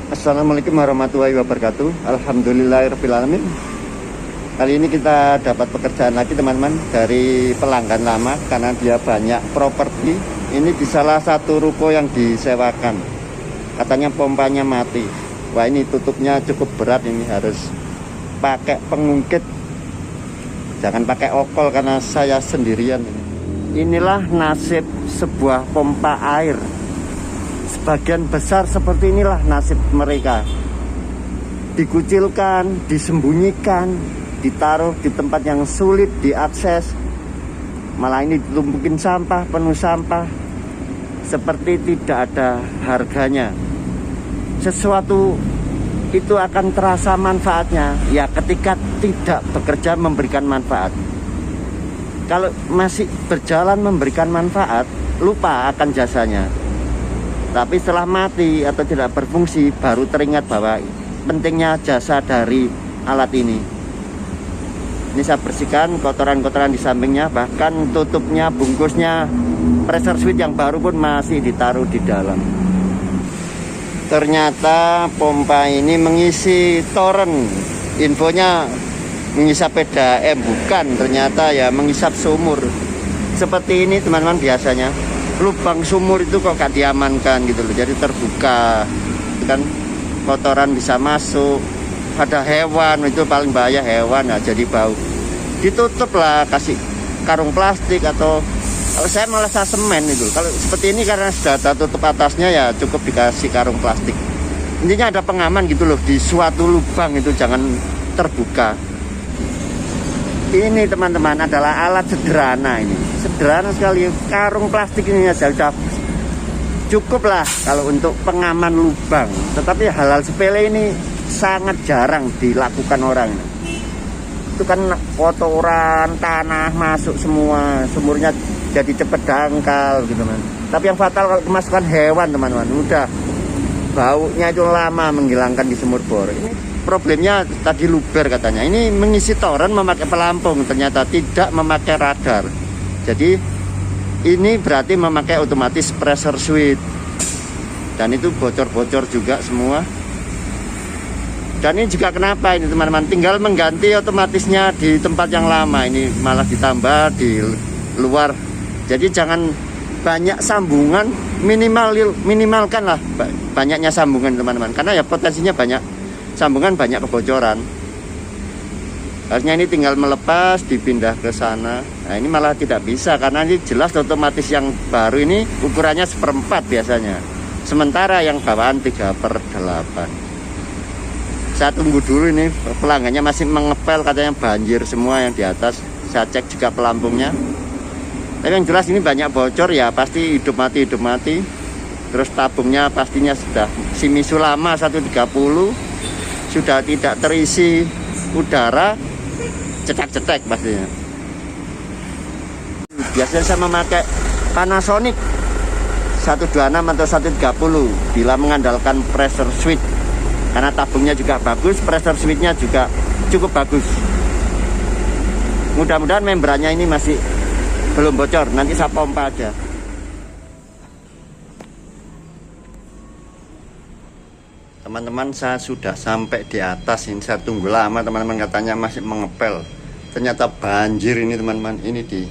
Assalamualaikum warahmatullahi wabarakatuh. Alhamdulillahirrahmanirrahim. Kali ini kita dapat pekerjaan lagi teman-teman dari pelanggan lama karena dia banyak properti. Ini di salah satu ruko yang disewakan. Katanya pompanya mati. Wah, ini tutupnya cukup berat, ini harus pakai pengungkit. Jangan pakai okol karena saya sendirian ini. Inilah nasib sebuah pompa air. Sebagian besar seperti inilah nasib mereka. Dikucilkan, disembunyikan, ditaruh di tempat yang sulit diakses. Malah ini ditumpukin sampah, penuh sampah. Seperti tidak ada harganya. Sesuatu itu akan terasa manfaatnya ya ketika tidak bekerja memberikan manfaat. Kalau masih berjalan memberikan manfaat, lupa akan jasanya. Tapi setelah mati atau tidak berfungsi, baru teringat bahwa pentingnya jasa dari alat ini. Ini saya bersihkan kotoran-kotoran di sampingnya, bahkan tutupnya, bungkusnya, pressure switch yang baru pun masih ditaruh di dalam. Ternyata pompa ini mengisi toren. Infonya mengisap PDAM, bukan, ternyata ya mengisap sumur. Seperti ini teman-teman biasanya. Lubang sumur itu kok gak diamankan gitu loh, jadi terbuka kan, kotoran bisa masuk, ada hewan, itu paling bahaya hewan ya, jadi bau. Ditutup lah, kasih karung plastik atau kalau saya malah semen itu. Kalau seperti ini karena sudah ada tutup atasnya ya cukup dikasih karung plastik. Intinya ada pengaman gitu loh, di suatu lubang itu jangan terbuka. Ini teman-teman adalah alat sederhana, ini sederhana sekali, karung plastik ini aja sudah cukup lah kalau untuk pengaman lubang. Tetapi hal-hal sepele ini sangat jarang dilakukan orang. Itu kan kotoran tanah masuk semua, sumurnya jadi cepet dangkal gitu man. Tapi yang fatal kalau kemasukan hewan teman-teman, udah baunya itu lama menghilangkan di sumur bor. Ini problemnya tadi luber katanya. Ini mengisi toren memakai pelampung, ternyata tidak memakai radar. Jadi ini berarti memakai otomatis pressure switch. Dan itu bocor-bocor juga semua. Dan ini juga kenapa ini teman-teman, tinggal mengganti otomatisnya di tempat yang lama. Ini malah ditambah di luar. Jadi jangan banyak sambungan, minimalkan lah banyaknya sambungan teman-teman. Karena ya potensinya banyak sambungan, banyak kebocoran. Harusnya ini tinggal melepas, dipindah ke sana. Nah ini malah tidak bisa karena ini jelas otomatis yang baru ini ukurannya 1/4 biasanya. Sementara yang bawaan 3/8. Saya tunggu dulu, ini pelanggannya masih mengepel, katanya banjir semua yang di atas. Saya cek juga pelampungnya. Tapi yang jelas ini banyak bocor ya, pasti hidup mati. Terus tabungnya pastinya sudah Shimizu lama 130, sudah tidak terisi udara, cetek-cetek pastinya. Biasanya saya memakai Panasonic 126 atau 130 bila mengandalkan pressure switch, karena tabungnya juga bagus, pressure switchnya juga cukup bagus. Mudah-mudahan membrannya ini masih belum bocor, nanti saya pompa aja. Teman-teman, saya sudah sampai di atas. Ini saya tunggu lama teman-teman, katanya masih mengepel. Ternyata banjir ini teman-teman, ini di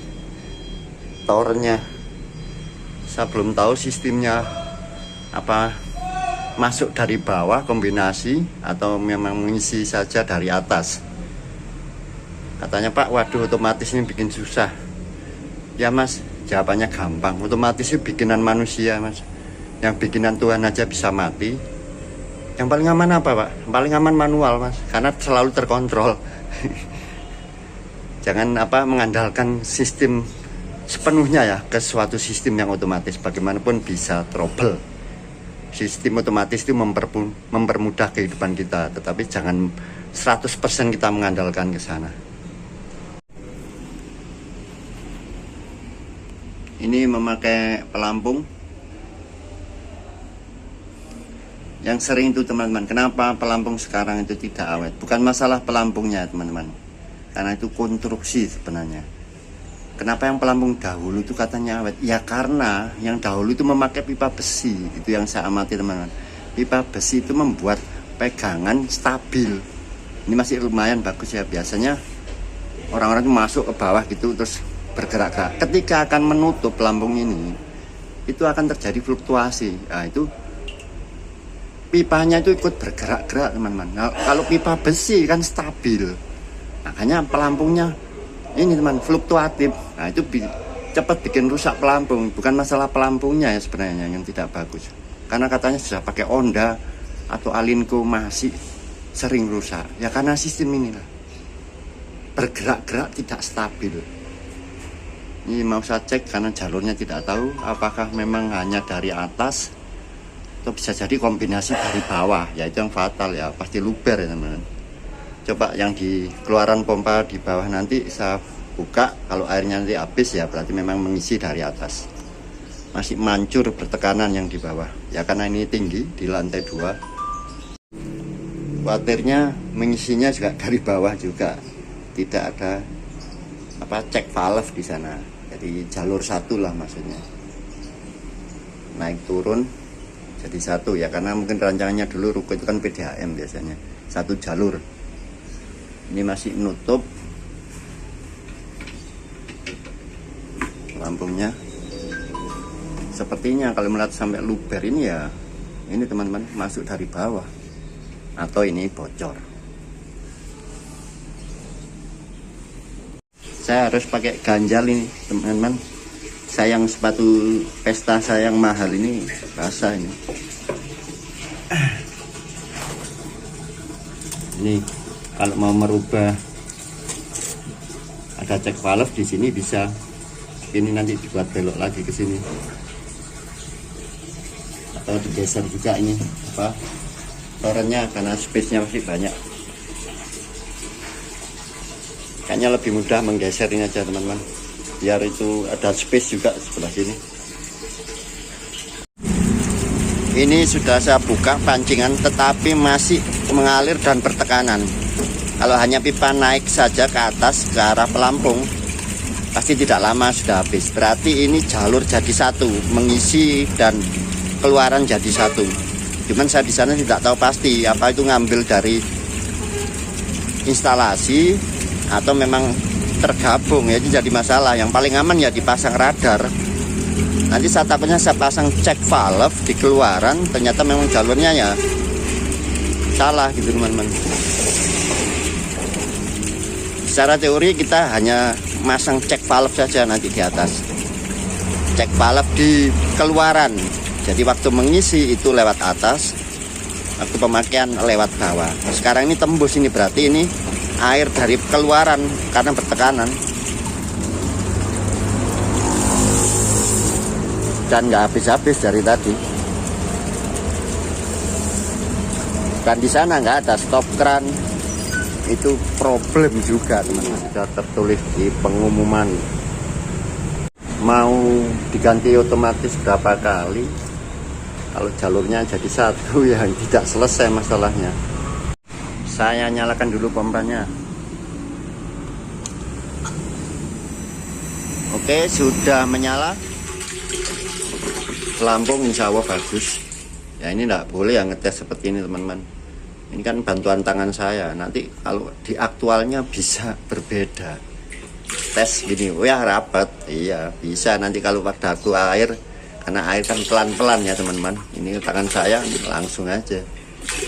torennya. Saya belum tahu sistemnya apa, masuk dari bawah kombinasi atau memang mengisi saja dari atas. Katanya Pak, waduh otomatis ini bikin susah. Ya Mas, jawabannya gampang, otomatis itu bikinan manusia Mas. Yang bikinan Tuhan aja bisa mati. Yang paling aman apa Pak? Paling aman manual Mas, karena selalu terkontrol. Jangan mengandalkan sistem sepenuhnya ya ke suatu sistem yang otomatis. Bagaimanapun bisa trouble. Sistem otomatis itu mempermudah kehidupan kita, tetapi jangan 100% kita mengandalkan ke sana. Ini memakai pelampung. Yang sering itu teman-teman, kenapa pelampung sekarang itu tidak awet? Bukan masalah pelampungnya teman-teman, karena itu konstruksi sebenarnya. Kenapa yang pelampung dahulu itu katanya awet? Ya karena yang dahulu itu memakai pipa besi, itu yang saya amati teman-teman. pipa besi itu membuat pegangan stabil. Ini masih lumayan bagus ya. Biasanya orang-orang itu masuk ke bawah gitu terus bergerak-gerak. Ketika akan menutup pelampung ini, itu akan terjadi fluktuasi. Nah, itu pipanya itu ikut bergerak-gerak teman-teman. Nah, kalau pipa besi kan stabil, makanya pelampungnya ini teman fluktuatif. Nah, itu cepat bikin rusak pelampung. Bukan masalah pelampungnya ya sebenarnya yang tidak bagus, karena katanya sudah pakai Honda atau Alinco masih sering rusak ya, karena sistem inilah bergerak-gerak tidak stabil. Ini mau saya cek karena jalurnya tidak tahu apakah memang hanya dari atas atau bisa jadi kombinasi dari bawah, yaitu yang fatal ya, pasti luber ya teman-teman. Coba yang di keluaran pompa di bawah nanti saya buka, kalau airnya nanti habis ya berarti memang mengisi dari atas. Masih mancur bertekanan yang di bawah ya, karena ini tinggi di lantai 2. Khawatirnya mengisinya juga dari bawah juga, tidak ada cek valve di sana. Jadi jalur satu lah maksudnya, naik turun jadi satu ya, karena mungkin rancangannya dulu ruko itu kan PDAM biasanya satu jalur. Ini masih menutup lampungnya. Sepertinya kalau melihat sampai luber ini ya, ini teman-teman masuk dari bawah atau ini bocor. Saya harus pakai ganjal ini teman-teman. Sayang sepatu pesta saya yang mahal ini basah ini. Ini kalau mau merubah ada cek valve di sini bisa. Ini nanti dibuat belok lagi ke sini. Atau digeser juga ini torennya, karena space-nya masih banyak. Kayaknya lebih mudah menggeser ini aja teman-teman, biar itu ada space juga sebelah sini. Ini sudah saya buka pancingan tetapi masih mengalir dan bertekanan. Kalau hanya pipa naik saja ke atas ke arah pelampung pasti tidak lama sudah habis. Berarti ini jalur jadi satu, mengisi dan keluaran jadi satu. Cuman saya di sana tidak tahu pasti apa itu ngambil dari instalasi atau memang tergabung ya, jadi masalah. Yang paling aman ya dipasang radar. Nanti saya takutnya saya pasang cek valve di keluaran, ternyata memang jalurnya ya salah gitu teman-teman. Secara teori kita hanya masang cek valve saja nanti di atas, cek valve di keluaran. Jadi waktu mengisi itu lewat atas, waktu pemakaian lewat bawah. Nah, sekarang ini tembus ini, berarti ini air dari keluaran karena bertekanan. Dan nggak habis-habis dari tadi. Dan di sana nggak ada stop kran. Itu problem juga teman-teman. Sudah tertulis di pengumuman mau diganti otomatis berapa kali. Kalau jalurnya jadi satu ya tidak selesai masalahnya. Saya nyalakan dulu pompanya. Oke, sudah menyala. Pelampung insya Allah bagus. Ya ini enggak boleh yang ngetes seperti ini teman-teman. Ini kan bantuan tangan saya. Nanti kalau di aktualnya bisa berbeda. Tes gini, oh ya rapat. Iya bisa nanti kalau pada aku air. Karena air kan pelan-pelan ya teman-teman. Ini tangan saya langsung aja.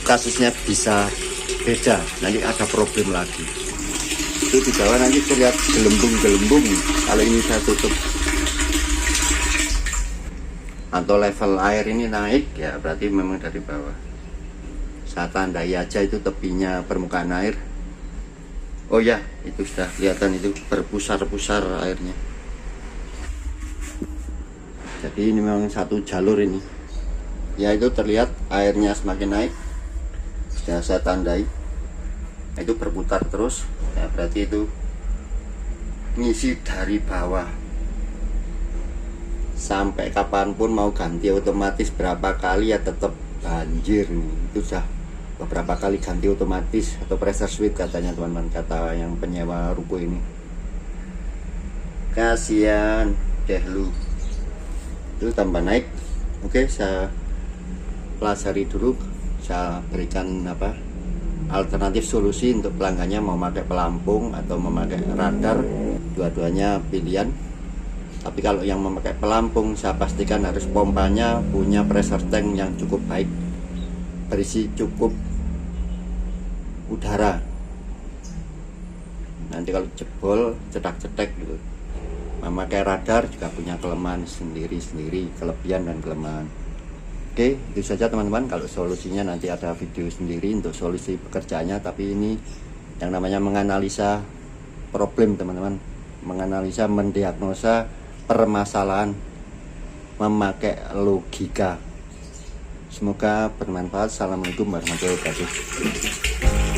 Kasusnya bisa beda. Nanti ada problem lagi. Itu di bawah nanti terlihat gelembung-gelembung. Kalau ini saya tutup. Atau level air ini naik ya berarti memang dari bawah. Saya tandai aja itu tepinya permukaan air. Oh ya, itu sudah kelihatan itu berpusar-pusar airnya. Jadi ini memang satu jalur ini. Ya itu terlihat airnya semakin naik. Sudah saya tandai. Itu berputar terus. Ya berarti itu ngisi dari bawah. Sampai kapanpun mau ganti otomatis berapa kali ya tetap banjir nih. Itu sudah beberapa kali ganti otomatis atau pressure switch katanya teman-teman, kata yang penyewa ruko ini. Kasihan deh lu. Itu tambah naik. Oke, saya pelajari dulu, saya berikan alternatif solusi untuk pelanggannya mau pakai pelampung atau memakai radar, dua-duanya pilihan. Tapi kalau yang memakai pelampung, saya pastikan harus pompanya punya pressure tank yang cukup baik, berisi cukup udara. Nanti kalau jebol, cetak-cetek gitu. Memakai radar juga punya kelemahan sendiri-sendiri, kelebihan dan kelemahan. Oke, itu saja teman-teman. Kalau solusinya nanti ada video sendiri untuk solusi pekerjaannya. Tapi ini yang namanya menganalisa problem teman-teman, menganalisa, mendiagnosa permasalahan memakai logika. Semoga bermanfaat. Assalamualaikum warahmatullahi wabarakatuh.